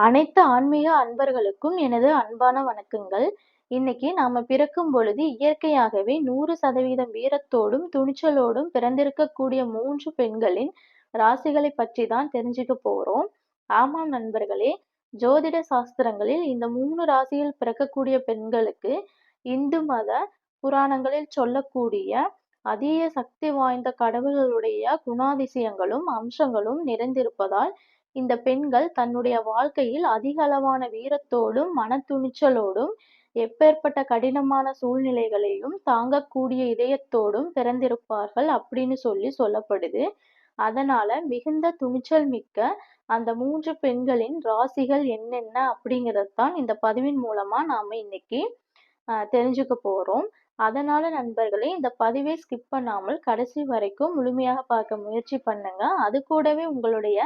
அனைத்து ஆன்மீக அன்பர்களுக்கும் எனது அன்பான வணக்கங்கள். இன்னைக்கு நாம பிறக்கும் பொழுது இயற்கையாகவே 100% வீரத்தோடும், துணிச்சலோடும் பிறந்திருக்கக்கூடிய 3 பெண்களின் ராசிகளை பற்றி தான் தெரிஞ்சுக்க போறோம். ஆமாம் நண்பர்களே, ஜோதிட சாஸ்திரங்களில் இந்த 3 ராசியில் பிறக்கக்கூடிய பெண்களுக்கு இந்து மத புராணங்களில் சொல்லக்கூடிய அதீத சக்தி வாய்ந்த கடவுள்களுடைய குணாதிசயங்களும், அம்சங்களும் நிறைந்திருப்பதால் இந்த பெண்கள் தன்னுடைய வாழ்க்கையில் அதிக அளவான வீரத்தோடும், மனத்துணிச்சலோடும், எப்பேற்பட்ட கடினமான சூழ்நிலைகளையும் தாங்கக்கூடிய இதயத்தோடும் பிறந்திருப்பார்கள் அப்படின்னு சொல்லப்படுது. அதனால மிகுந்த துணிச்சல் மிக்க அந்த 3 பெண்களின் ராசிகள் என்னென்ன அப்படிங்கிறதுதான் இந்த பதிவின் மூலமா நாம இன்னைக்கு தெரிஞ்சுக்க போறோம். அதனால நண்பர்களே, இந்த பதிவை ஸ்கிப் பண்ணாமல் கடைசி வரைக்கும் முழுமையாக பார்க்க முயற்சி பண்ணுங்க. அது கூடவே உங்களுடைய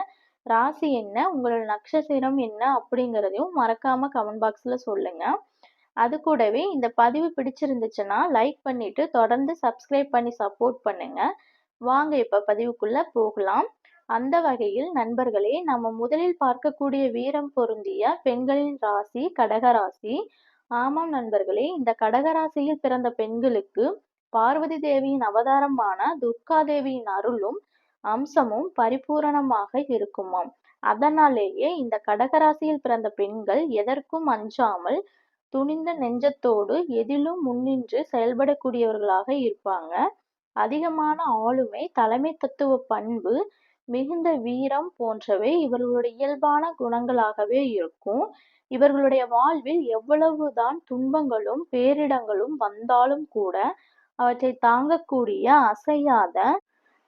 ராசி என்ன, உங்களோட நட்சத்திரம் என்ன அப்படிங்கிறதையும் மறக்காம கமெண்ட் பாக்ஸ்ல சொல்லுங்க. அது கூடவே இந்த பதிவு பிடிச்சிருந்துச்சுன்னா லைக் பண்ணிட்டு தொடர்ந்து சப்ஸ்கிரைப் பண்ணி சப்போர்ட் பண்ணுங்க. வாங்க இப்ப பதிவுக்குள்ள போகலாம். அந்த வகையில் நண்பர்களே, நம்ம முதலில் பார்க்கக்கூடிய வீரம் பொருந்திய பெண்களின் ராசி கடகராசி. ஆமாம் நண்பர்களே, இந்த கடகராசியில் பிறந்த பெண்களுக்கு பார்வதி தேவியின் அவதாரமான துர்கா தேவியின் அருளும் அம்சமும் பரிபூரணமாக இருக்குமாம். அதனாலேயே இந்த கடகராசியில் பிறந்த பெண்கள் எதற்கும் அஞ்சாமல் துணிந்த நெஞ்சத்தோடு எதிலும் முன்னின்று செயல்படக்கூடியவர்களாக இருப்பாங்க. அதிகமான ஆளுமை, தலைமை தத்துவ பண்பு, மிகுந்த வீரம் போன்றவை இவர்களுடைய இயல்பான குணங்களாகவே இருக்கும். இவர்களுடைய வாழ்வில் எவ்வளவுதான் துன்பங்களும் பேரிடங்களும் வந்தாலும் கூட அவற்றை தாங்கக்கூடிய அசையாத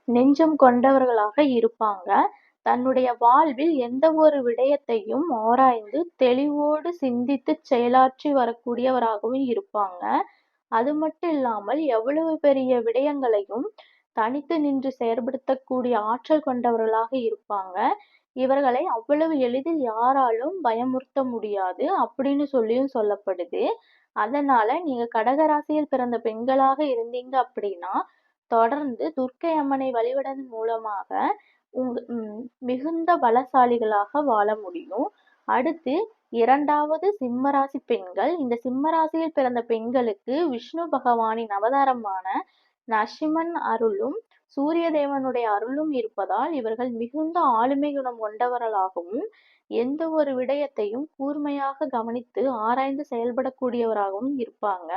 நெஞ்சம் கொண்டவர்களாக இருப்பாங்க. தன்னுடைய வாழ்வில் எந்த ஒரு விடயத்தையும் ஆராய்ந்து தெளிவோடு சிந்தித்து செயலாற்றி வரக்கூடியவராகவும் இருப்பாங்க. அது மட்டும் இல்லாமல் எவ்வளவு பெரிய விடயங்களையும் தனித்து நின்று செயற்படுத்தக்கூடிய ஆற்றல் கொண்டவர்களாக இருப்பாங்க. இவர்களை அவ்வளவு எளிதில் யாராலும் பயமுறுத்த முடியாது அப்படின்னு சொல்லியும் சொல்லப்படுது. அதனால நீங்க கடகராசியில் பிறந்த பெண்களாக இருந்தீங்க அப்படின்னா தொடர்ந்து துர்க்கை அம்மனை வழிபடுவதன் மூலமாக மிகுந்த பலசாலிகளாக வாழ முடியும். அடுத்து இரண்டாவது சிம்மராசி பெண்கள். இந்த சிம்மராசியில் பிறந்த பெண்களுக்கு விஷ்ணு பகவானின் அவதாரமான நரசிம்மன் அருளும் சூரிய தேவனுடைய அருளும் இருப்பதால் இவர்கள் மிகுந்த ஆளுமை குணம் கொண்டவர்களாகவும் எந்த ஒரு விடயத்தையும் கூர்மையாக கவனித்து ஆராய்ந்து செயல்படக்கூடியவராகவும் இருப்பாங்க.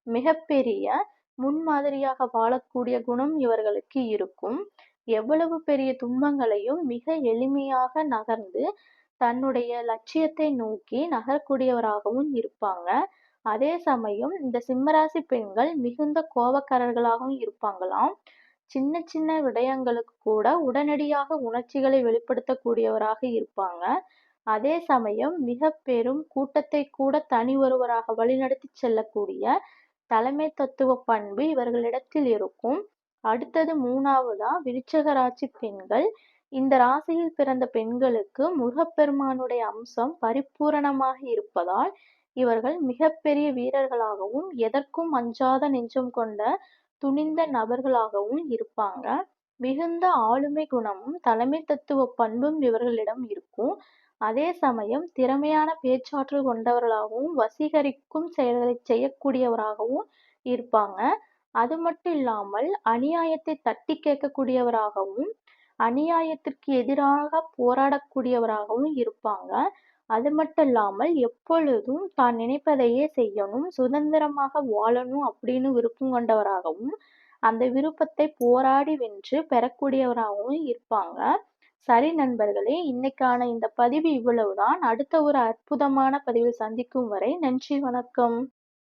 மிகப்பெரிய முன்மாதிரியாக வாழக்கூடிய குணம் இவர்களுக்கு இருக்கும். எவ்வளவு பெரிய துன்பங்களையும் மிக எளிமையாக நகர்ந்து தன்னுடைய லட்சியத்தை நோக்கி நகரக்கூடியவராகவும் இருப்பாங்க. அதே சமயம் இந்த சிம்மராசி பெண்கள் மிகுந்த கோபக்காரர்களாகவும் இருப்பாங்களாம். சின்ன சின்ன விடயங்களுக்கு கூட உடனடியாக உணர்ச்சிகளை வெளிப்படுத்தக்கூடியவராக இருப்பாங்க. அதே சமயம் மிக பெரும் கூட்டத்தை கூட தனி ஒருவராக வழிநடத்தி செல்லக்கூடிய தலைமை தத்துவ பண்பு இவர்களிடத்தில் இருக்கும். அடுத்தது மூணாவதா விருச்சிக ராசி பெண்கள். இந்த ராசியில் பிறந்த பெண்களுக்கு முருகப்பெருமானுடைய அம்சம் பரிபூரணமாக இருப்பதால் இவர்கள் மிகப்பெரிய வீரர்களாகவும் எதற்கும் அஞ்சாத நெஞ்சம் கொண்ட துணிந்த நபர்களாகவும் இருப்பாங்க. மிகுந்த ஆளுமை குணமும் தலைமை தத்துவ பண்பும் இவர்களிடம் இருக்கும். அதே சமயம் திறமையான பேச்சாற்றல் கொண்டவர்களாகவும் வசீகரிக்கும் செயல்களை செய்யக்கூடியவராகவும் இருப்பாங்க. அது மட்டும் இல்லாமல் அநியாயத்தை தட்டி கேட்கக்கூடியவராகவும் அநியாயத்திற்கு எதிராக போராடக்கூடியவராகவும் இருப்பாங்க. அது மட்டும் இல்லாமல் எப்பொழுதும் தான் நினைப்பதையே செய்யணும், சுதந்திரமாக வாழணும் அப்படின்னு விருப்பம் கொண்டவராகவும் அந்த விருப்பத்தை போராடி வென்று பெறக்கூடியவராகவும் இருப்பாங்க. சரி நண்பர்களே, இன்னைக்கான இந்த பதிவு இவ்வளவுதான். அடுத்த ஒரு அற்புதமான பதிவில் சந்திக்கும் வரை நன்றி, வணக்கம்.